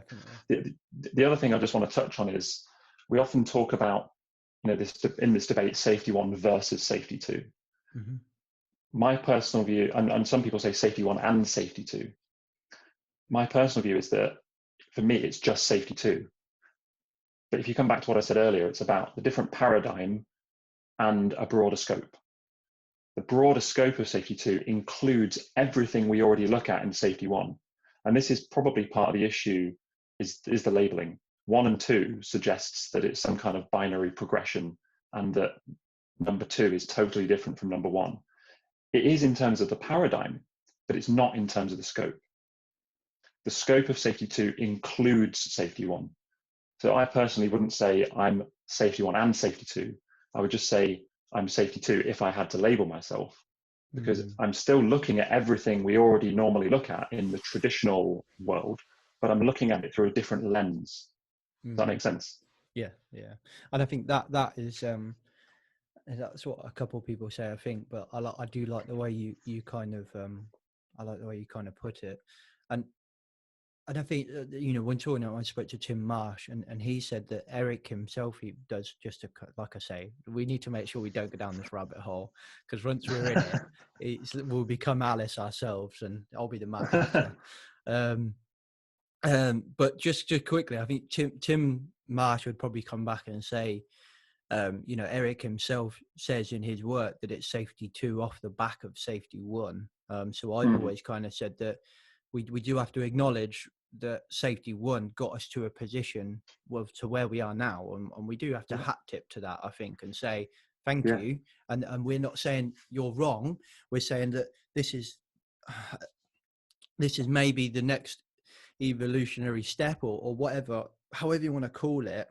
definitely. The other thing I just want to touch on is we often talk about, in this debate, safety one versus safety two. Mm-hmm. My personal view, and some people say safety one and safety two. My personal view is that for me, it's just safety two. But if you come back to what I said earlier, it's about the different paradigm and a broader scope. The broader scope of safety two includes everything we already look at in safety one. And this is probably part of the issue is the labeling. 1 and 2 suggests that it's some kind of binary progression and that number 2 is totally different from number 1. It is in terms of the paradigm, but it's not in terms of the scope. The scope of safety 2 includes safety 1. So I personally wouldn't say I'm safety 1 and safety 2. I would just say I'm safety 2 if I had to label myself, because I'm still looking at everything we already normally look at in the traditional world, but I'm looking at it through a different lens. Does that make sense? Yeah. And I think that is that's what a couple of people say, I think, but I do like the way you kind of I like the way you kind of put it. And I think, when talking, I spoke to Tim Marsh, and he said that Eric himself, he does like I say, we need to make sure we don't go down this rabbit hole, because once we're in it, we'll become Alice ourselves, and I'll be the Mac. But just quickly, I think Tim Marsh would probably come back and say, Eric himself says in his work that it's safety 2 off the back of safety 1. So I've always kind of said that we do have to acknowledge that safety 1 got us to a position to where we are now, and we do have to hat tip to that, I think, and say thank you. And we're not saying you're wrong. We're saying that this is maybe the next evolutionary step or whatever, however you want to call it.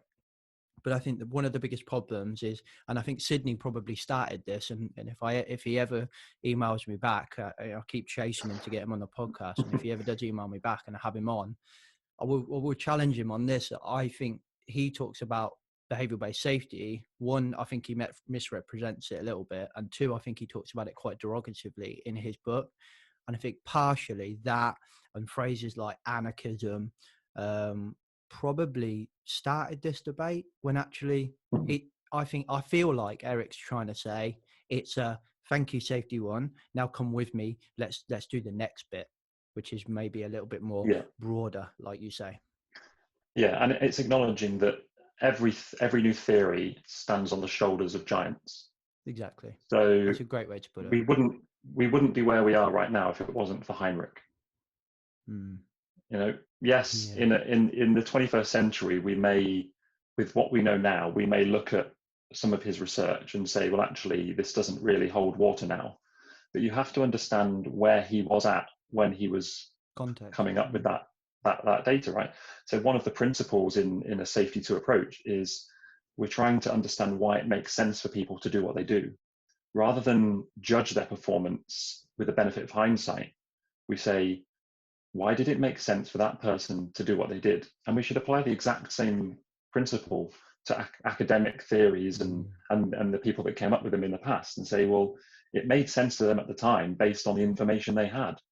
But I think that one of the biggest problems is, and I think Sydney probably started this, and if he ever emails me back, I'll keep chasing him to get him on the podcast. And if he ever does email me back and I have him on, I will challenge him on this. I think he talks about behavioral-based safety. 1, I think he misrepresents it a little bit, and 2, I think he talks about it quite derogatively in his book. And I think partially that and phrases like anarchism probably started this debate, when actually I feel like Eric's trying to say it's a thank you safety 1, now come with me, let's do the next bit, which is maybe a little bit more broader, like you say. And it's acknowledging that every new theory stands on the shoulders of giants. Exactly. So that's a great way to put it. We wouldn't be where we are right now if it wasn't for Heinrich. Yes, in the 21st century, we may, with what we know now, we may look at some of his research and say, well, actually, this doesn't really hold water now. But you have to understand where he was at when he was coming up with that data, right? So one of the principles in a safety 2 approach is we're trying to understand why it makes sense for people to do what they do. Rather than judge their performance with the benefit of hindsight, we say, why did it make sense for that person to do what they did? And we should apply the exact same principle to academic theories and the people that came up with them in the past, and say, well, it made sense to them at the time based on the information they had.